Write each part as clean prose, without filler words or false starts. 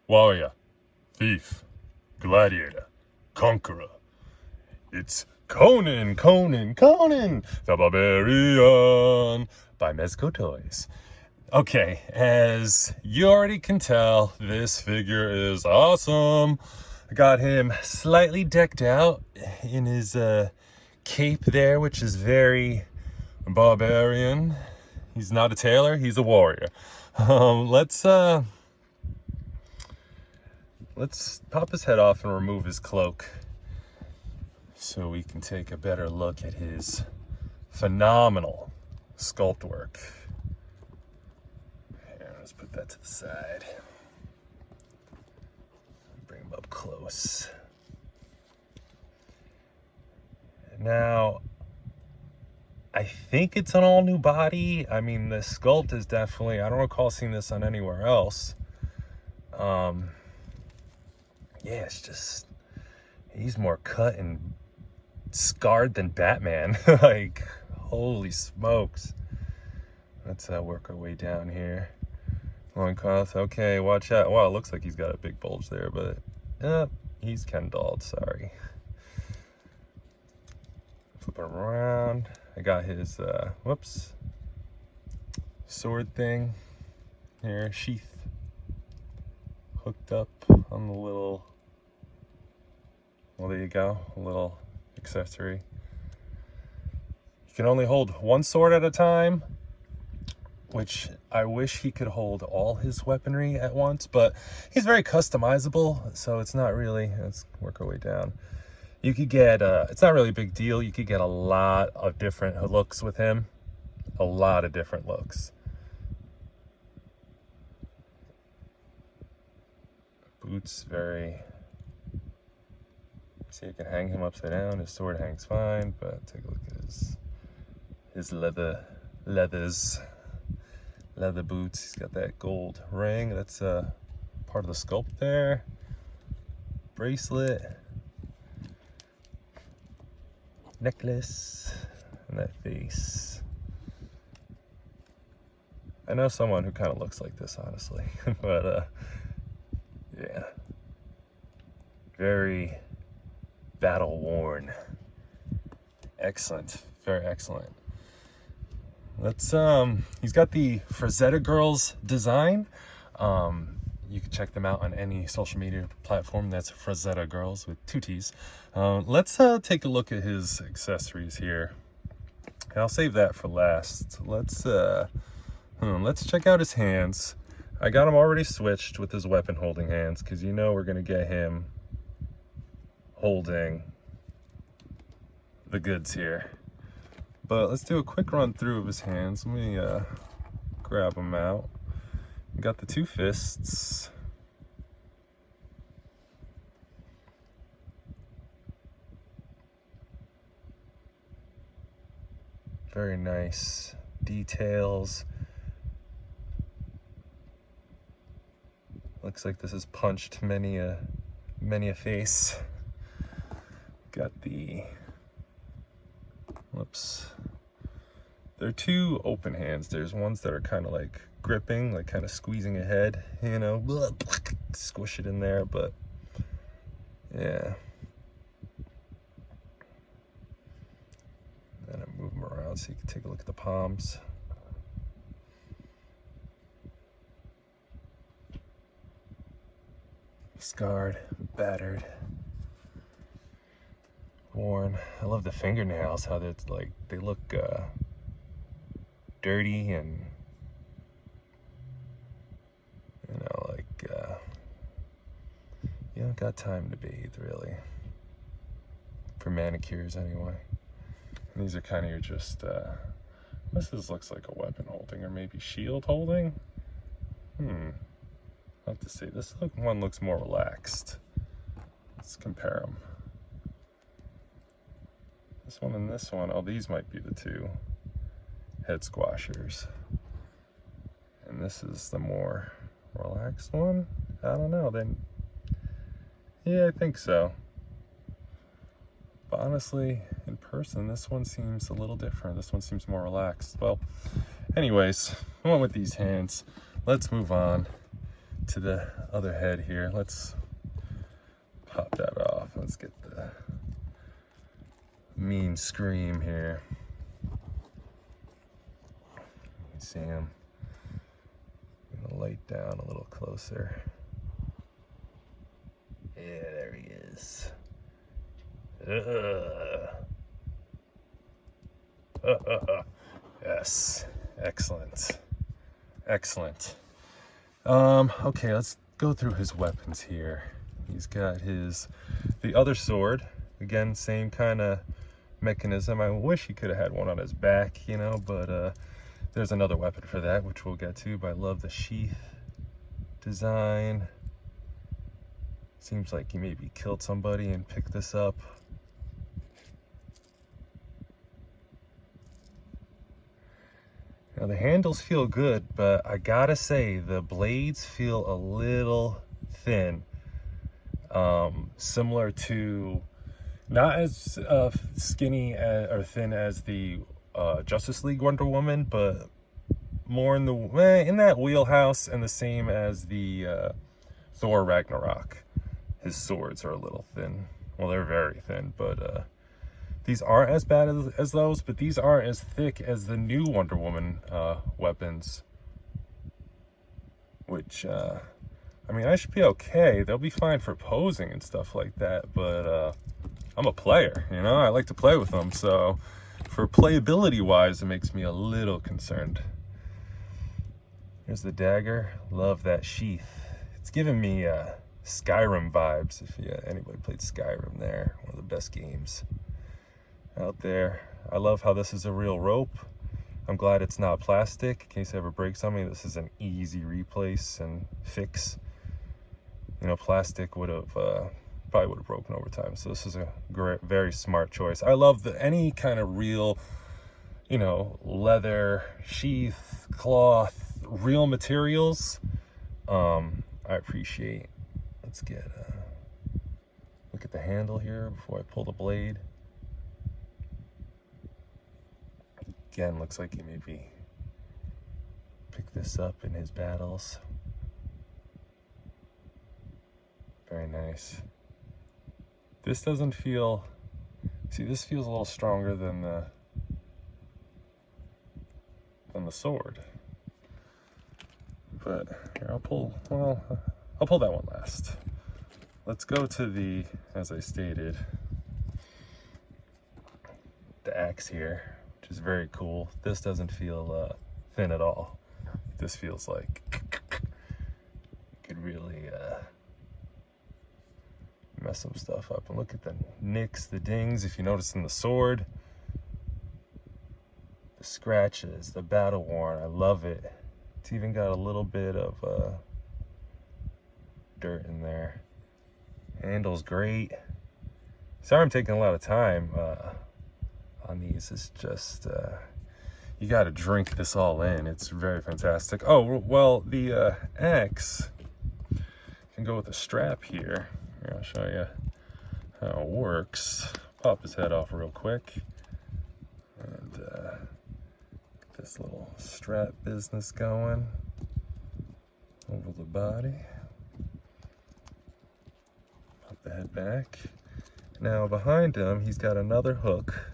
warrior, thief, gladiator, conqueror. It's Conan, the barbarian by Mezcotoyz. Okay, as you already can tell, this figure is awesome. I got him slightly decked out in his cape there, which is very barbarian. He's not a tailor, he's a warrior. Let's pop his head off and remove his cloak so we can take a better look at his phenomenal sculpt work. Here, let's put that to the side. Bring him up close. Now, I think it's an all new body. I mean, the sculpt is definitely, I don't recall seeing this on anywhere else. Yeah, it's just, he's more cut and scarred than Batman. Like, holy smokes. Let's work our way down here. Loincloth, okay, watch out. Wow, it looks like he's got a big bulge there, but he's Kendalled, sorry. Flip it around. I got his, sword thing here, sheath, hooked up on the little, well, there you go, a little accessory. You can only hold one sword at a time, which I wish he could hold all his weaponry at once, but he's very customizable, so it's not really, let's work our way down. You could get, it's not really a big deal, you could get a lot of different looks with him. A lot of different looks. Boots, very, see, you can hang him upside down, his sword hangs fine, but take a look at his leather boots. He's got that gold ring, that's part of the sculpt there. Bracelet. Necklace, and that face. I know someone who kind of looks like this, honestly, but yeah, very battle worn. Excellent, very excellent. Let's he's got the Frazetta Girls design. You can check them out on any social media platform. That's Frazetta Girls with 2 T's. Let's take a look at his accessories here. And I'll save that for last. Let's check out his hands. I got him already switched with his weapon holding hands, because you know we're gonna get him holding the goods here. But let's do a quick run through of his hands. Let me grab them out. We got the 2 fists. Very nice details. Looks like this has punched many a face. Got the, whoops. There are 2 open hands. There's ones that are kind of like gripping, like kind of squeezing ahead, you know, squish it in there, but yeah. Then I move them around so you can take a look at the palms. Scarred, battered, worn. I love the fingernails, how that's like, they look dirty and, you know, like you don't got time to bathe, really, for manicures anyway. And these are kind of your just this looks like a weapon holding, or maybe shield holding. I'll have to see. This one looks more relaxed. Let's compare them. This one and this one, oh, these might be the 2 head squashers. And this is the more relaxed one? I don't know, then, yeah, I think so. But honestly, in person, this one seems a little different. This one seems more relaxed. Well, anyways, I went with these hands. Let's move on. to the other head here. Let's pop that off. Let's get the mean scream here. You see him. I'm gonna light down a little closer. Yeah, there he is. Yes, excellent, excellent. Okay, let's go through his weapons here. He's got the other sword. Again, same kind of mechanism. I wish he could have had one on his back, you know, but there's another weapon for that, which we'll get to. But I love the sheath design. Seems like he maybe killed somebody and picked this up. Now the handles feel good, but I gotta say the blades feel a little thin. Similar to, not as skinny or thin as the Justice League Wonder Woman, but more in that wheelhouse, and the same as the Thor Ragnarok. His swords are a little thin. Well, they're very thin, but these aren't as bad as those, but these aren't as thick as the new Wonder Woman weapons. Which, I mean, I should be okay. They'll be fine for posing and stuff like that, but I'm a player, you know? I like to play with them, so for playability-wise, it makes me a little concerned. Here's the dagger. Love that sheath. It's giving me Skyrim vibes, if anybody played Skyrim there. One of the best games out there. I love how this is a real rope. I'm glad it's not plastic. In case it ever breaks on me, this is an easy replace and fix. You know, plastic would have probably would have broken over time. So this is a great, very smart choice. I love any kind of real, you know, leather, sheath, cloth, real materials. I appreciate. Let's get look at the handle here before I pull the blade. Again, looks like he maybe picked this up in his battles. Very nice. This doesn't feel, see, this feels a little stronger than the sword. But here, I'll pull that one last. Let's go to the, as I stated, the axe here, which is very cool. This doesn't feel thin at all. This feels like you could really mess some stuff up. And look at the nicks, the dings, if you notice in the sword. The scratches, the battle worn, I love it. It's even got a little bit of dirt in there. Handle's great. Sorry I'm taking a lot of time on these. It's just, you gotta drink this all in. It's very fantastic. Oh, well, the axe can go with a strap here. Here, I'll show you how it works. Pop his head off real quick. And get this little strap business going over the body. Pop the head back. Now behind him, he's got another hook.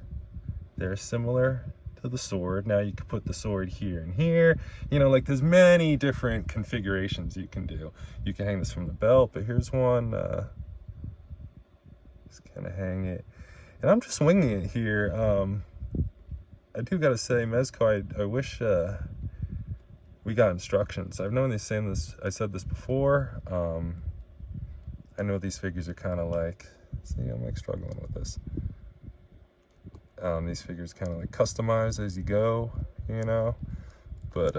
They're similar to the sword. Now you can put the sword here and here. You know, like there's many different configurations you can do. You can hang this from the belt, but here's one. Just kind of hang it. And I'm just winging it here. I do gotta say, Mezco, I wish we got instructions. I've known these saying this, I said this before. I know these figures are kind of like, see, I'm like struggling with this. These figures kind of like customize as you go, you know. But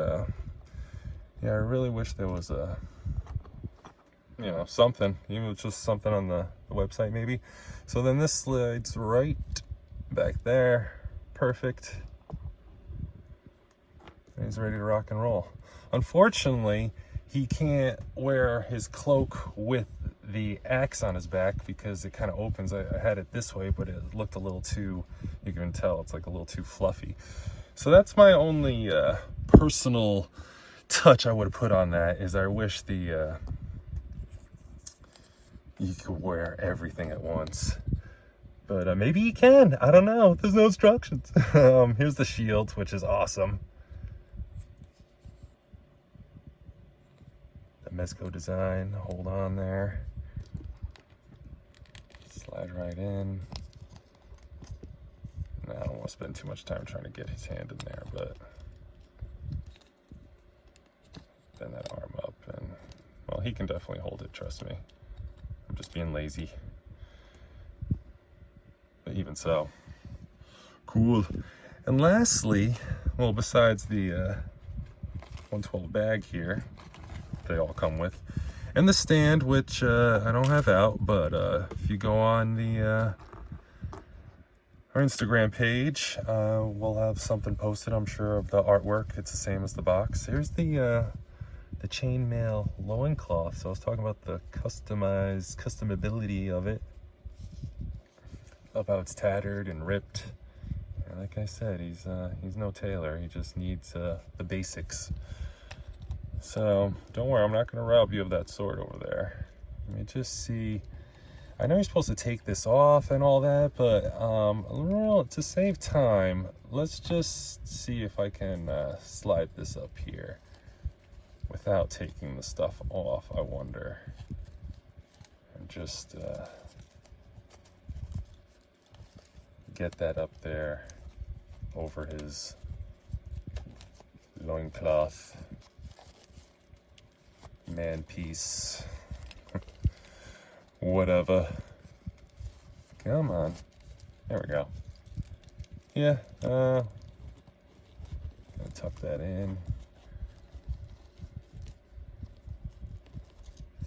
yeah, I really wish there was a, you know, something, even if it's just something on the website maybe. So then this slides right back there. Perfect. And he's ready to rock and roll. Unfortunately, he can't wear his cloak with the axe on his back because it kind of opens. I had it this way, but it looked a little too, you can tell it's like a little too fluffy. So that's my only personal touch I would put on that is I wish the you could wear everything at once. But maybe you can. I don't know. There's no instructions. Here's the shield, which is awesome. The Mezco design. Hold on there. Slide right in. Now, I don't want to spend too much time trying to get his hand in there, but bend that arm up and, well, he can definitely hold it, trust me. I'm just being lazy. But even so, cool. And lastly, well, besides the 112 bag here, they all come with, and the stand, which I don't have out, but if you go on the our Instagram page, we'll have something posted, I'm sure, of the artwork. It's the same as the box. Here's the chainmail loincloth. So I was talking about the customability of it, of how it's tattered and ripped. And like I said, he's no tailor. He just needs the basics. So don't worry, I'm not going to rob you of that sword over there. Let me just see. I know you're supposed to take this off and all that, but to save time, let's just see if I can slide this up here without taking the stuff off, I wonder. And just get that up there over his loincloth, man piece. Whatever. Come on. There we go. Yeah, gonna tuck that in.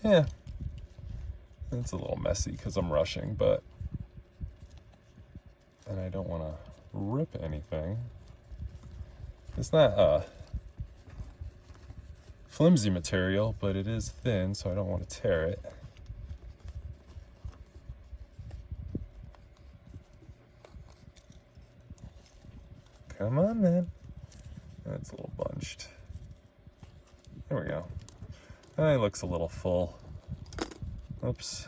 Yeah. It's a little messy because I'm rushing, but, and I don't want to rip anything. It's not flimsy material, but it is thin, so I don't want to tear it. Come on, man. That's a little bunched. There we go. It looks a little full. Oops.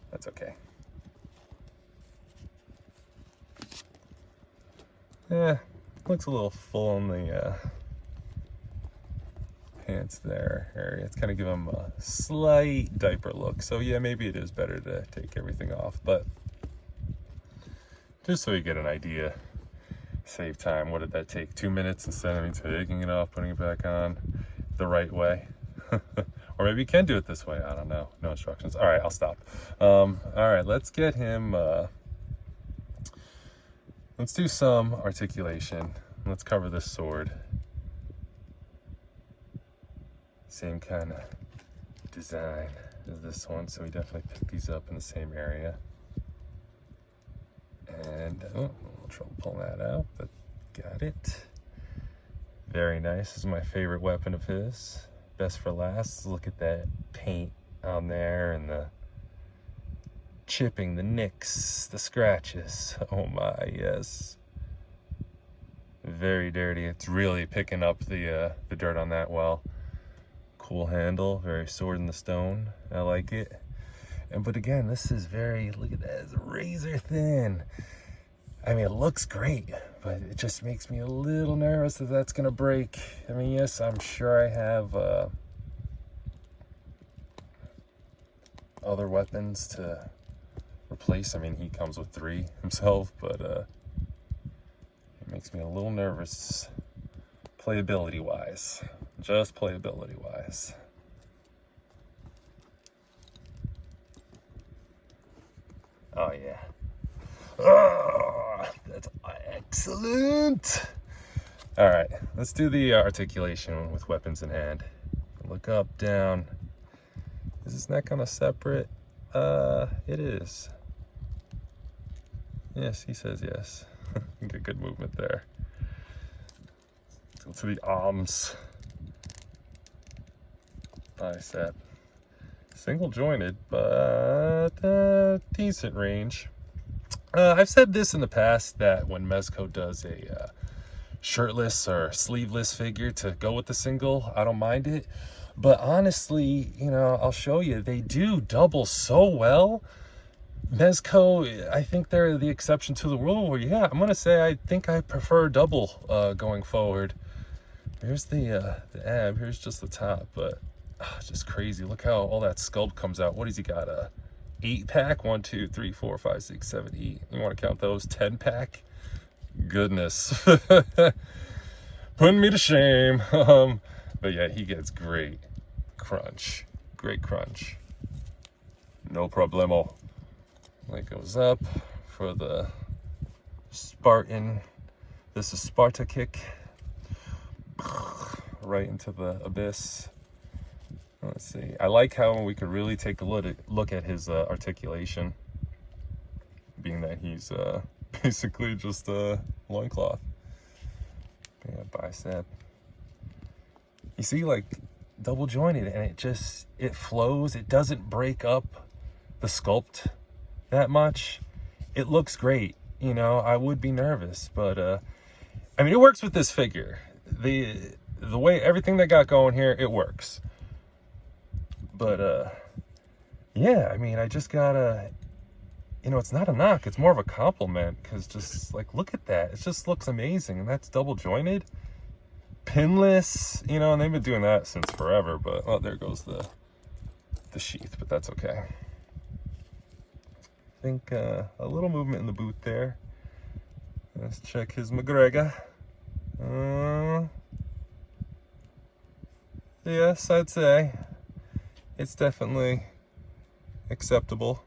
That's okay. Yeah, looks a little full in the pants there area. It's kind of give him a slight diaper look. So yeah, maybe it is better to take everything off, but just so you get an idea. Save time. What did that take? 2 minutes instead of me taking it off, putting it back on the right way. Or maybe you can do it this way. I don't know. No instructions. All right, I'll stop. All right, let's get him. Let's do some articulation. Let's cover this sword. Same kind of design as this one, so we definitely pick these up in the same area. And a little trouble pulling that out, but got it. Very nice. This is my favorite weapon of his. Best for last. Look at that paint on there and the chipping, the nicks, the scratches. Oh my, yes. Very dirty. It's really picking up the dirt on that well. Cool handle, very sword in the stone. I like it. But again, this is very, look at that, it's razor thin. I mean, it looks great, but it just makes me a little nervous that that's gonna break. I mean, yes, I'm sure I have other weapons to replace. I mean, he comes with 3 himself, but it makes me a little nervous, playability-wise. Just playability-wise. Oh yeah. Oh, that's excellent. All right, let's do the articulation with weapons in hand. Look up, down. Is this neck on a separate? It is. Yes, he says yes. Get good movement there. Let's go to the arms. Bicep. Single jointed, but decent range. I've said this in the past that when Mezco does a shirtless or sleeveless figure to go with the single, I don't mind it. But honestly, you know, I'll show you, they do double so well. Mezco, I think they're the exception to the rule where, yeah, I'm gonna say I think I prefer double going forward. Here's the ab, here's just the top, but just crazy. Look how all that sculpt comes out. What has he got, a 8-pack? 1, 2, 3, 4, 5, 6, 7, 8. You want to count those? 10-pack? Goodness. Putting me to shame. But yeah, he gets great crunch. Great crunch. No problemo. Leg goes up for the Spartan. This is Sparta kick. Right into the abyss. Let's see. I like how we could really take a look at his articulation, being that he's basically just a loincloth. Yeah, bicep. You see, like, double jointed, and it flows. It doesn't break up the sculpt that much. It looks great. You know, I would be nervous, but I mean, it works with this figure. The way everything they got going here, it works. But yeah, I mean, I just gotta, you know, it's not a knock, it's more of a compliment, because just like, look at that, it just looks amazing. And that's double jointed, pinless, you know, and they've been doing that since forever. But oh, there goes the sheath, but that's okay. I think a little movement in the boot there. Let's check his McGregor. Yes, I'd say it's definitely acceptable.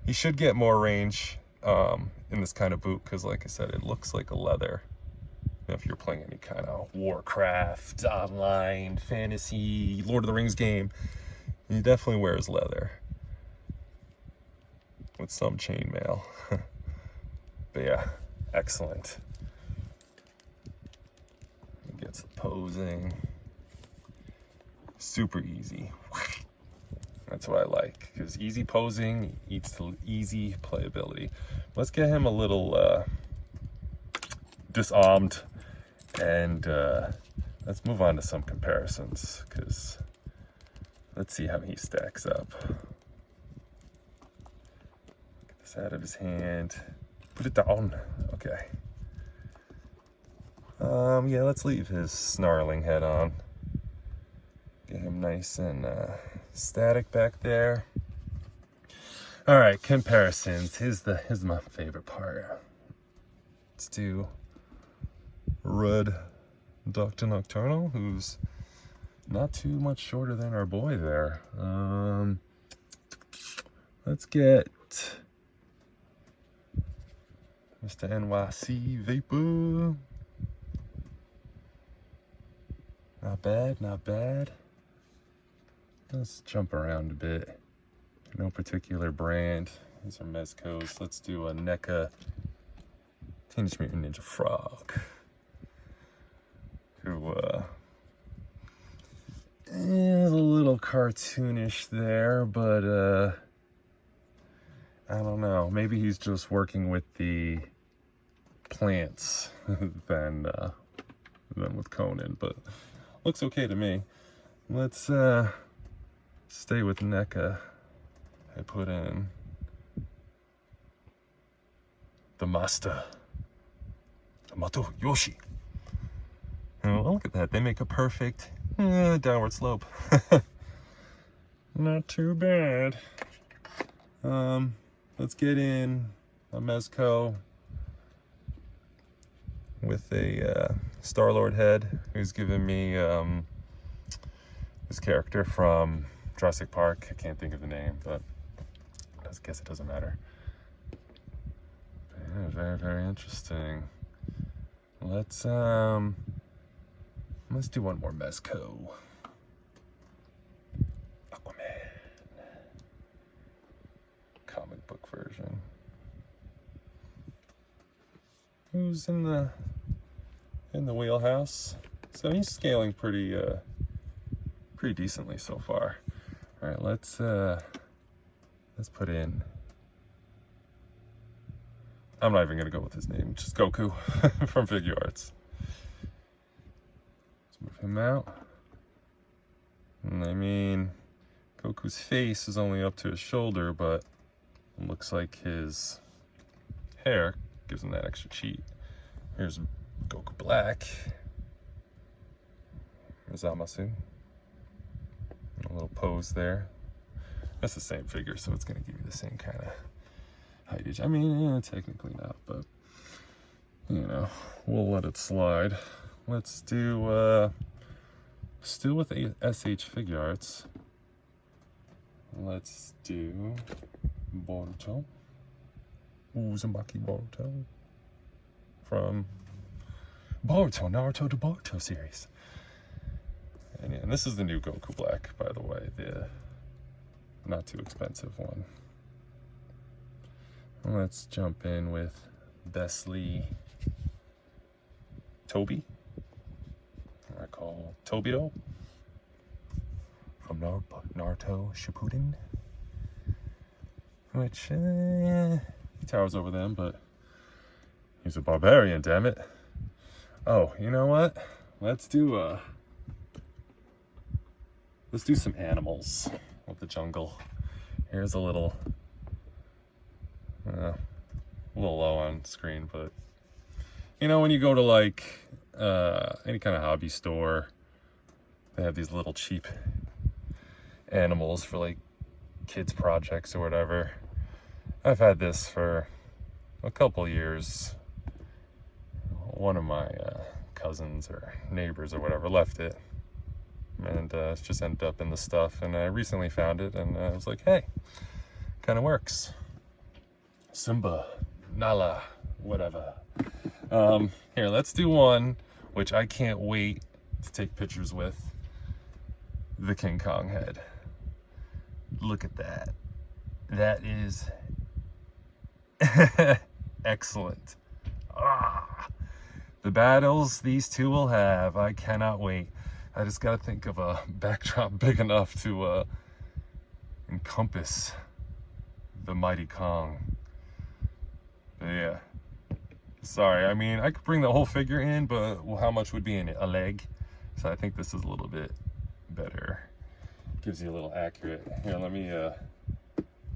You should get more range in this kind of boot, because like I said, it looks like a leather. If you're playing any kind of Warcraft, online, fantasy, Lord of the Rings game, he definitely wears leather with some chainmail. But yeah, excellent. He gets the posing. Super easy. That's what I like, because easy posing eats to easy playability. Let's get him a little disarmed, and let's move on to some comparisons, because let's see how he stacks up. Get this out of his hand. Put it down. Okay. Yeah, let's leave his snarling head on. Get him nice and static back there. All right, comparisons. Here's my favorite part. Let's do Red Dr. Nocturnal, who's not too much shorter than our boy there. Let's get Mr. NYC Vapor. Not bad, not bad. Let's jump around a bit. No particular brand. These are Mezcotoyz. Let's do a NECA Teenage Mutant Ninja Frog, who is a little cartoonish there, but I don't know. Maybe he's just working with the plants than with Conan, but looks okay to me. Let's stay with NECA. I put in the master, Yamato Yoshi. Oh, look at that. They make a perfect downward slope. Not too bad. Let's get in a Mezco with a Star-Lord head, who's given me this character from Jurassic Park. I can't think of the name, but I guess it doesn't matter. Yeah, very, very interesting. Let's do one more Mezco. Aquaman. Comic book version. Who's in the wheelhouse? So he's scaling pretty decently so far. All right, let's put in. I'm not even gonna go with his name. Just Goku from Figure Arts. Move him out. And I mean, Goku's face is only up to his shoulder, but it looks like his hair gives him that extra cheat. Here's Goku Black. Here's Zamasu. A little pose there. That's the same figure, so it's going to give you the same kind of height. I mean, yeah, technically not, but you know, we'll let it slide. Let's do still with SH Figure Arts. Let's do Boruto. Uzumaki Boruto. From Boruto, Naruto to Boruto series. And, yeah, and this is the new Goku Black, by the way, the not too expensive one. Let's jump in with Besley Toby. I call Tobito from Naruto Shippuden, which he towers over them, but he's a barbarian, damn it. Oh, you know what? Let's do some animals of the jungle. Here's a little low on screen, but you know, when you go to like any kind of hobby store, they have these little cheap animals for like kids projects or whatever. I've had this for a couple years. One of my cousins or neighbors or whatever left it, and it's just ended up in the stuff, and I recently found it, and I was like, hey, kind of works. Simba, Nala, whatever. Here, let's do one which I can't wait to take pictures with. The King Kong head. Look at that. That is excellent. The battles these two will have, I cannot wait. I just gotta think of a backdrop big enough to encompass the mighty Kong. But yeah, sorry, I mean, I could bring the whole figure in, but well, how much would be in it? A leg? So I think this is a little bit better. Gives you a little accurate. Here, let me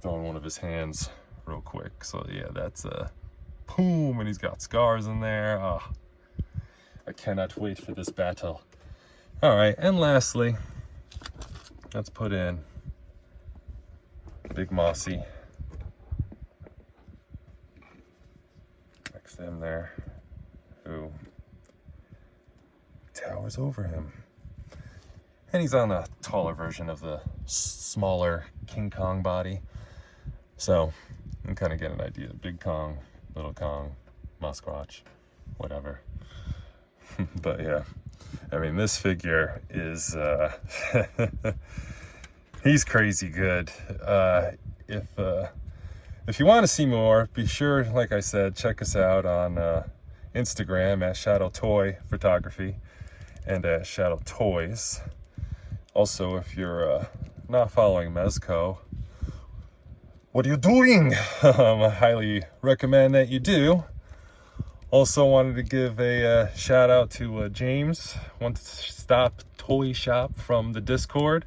throw in one of his hands real quick. So yeah, that's boom, and he's got scars in there. I cannot wait for this battle. All right, and lastly, let's put in Big Mossy next to him there, who towers over him. And he's on a taller version of the smaller King Kong body. So you can kind of get an idea. Big Kong, little Kong, Musquatch, whatever. But yeah, I mean, this figure is, he's crazy good. If you want to see more, be sure, like I said, check us out on Instagram at Shadowtoy Photography and at Shadowtoys. Also, if you're not following Mezco, what are you doing? I highly recommend that you do. Also wanted to give a shout out to James, One Stop Toy Shop from the Discord,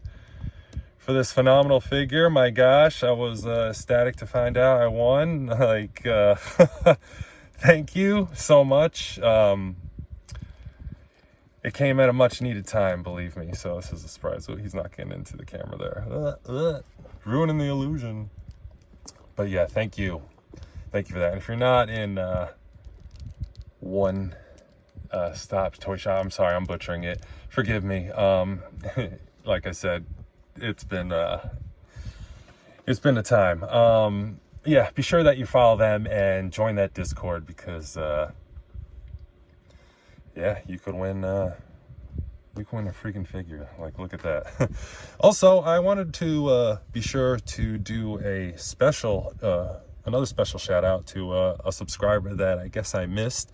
for this phenomenal figure. My gosh, I was ecstatic to find out I won. Like, thank you so much. It came at a much needed time, believe me. So this is a surprise. So he's not getting into the camera there. Ruining the illusion. But yeah, thank you. Thank you for that. And if you're not in One Stop Toy Shop, I'm sorry, I'm butchering it. Forgive me. Like I said, it's been a time. Yeah, be sure that you follow them and join that Discord, because yeah, you could win a freaking figure. Like, look at that. Also, I wanted to be sure to do a special another special shout out to a subscriber that I guess I missed,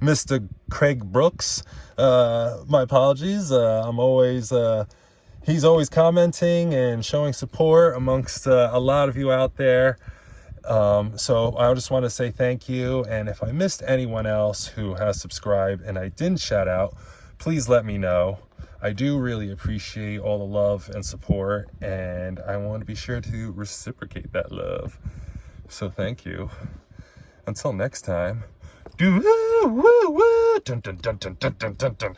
Mr. Craig Brooks. My apologies. He's always commenting and showing support amongst a lot of you out there. So I just want to say thank you. And if I missed anyone else who has subscribed and I didn't shout out, please let me know. I do really appreciate all the love and support, and I want to be sure to reciprocate that love. So thank you. Until next time. Dun, dun, dun, dun, dun, dun, dun, dun.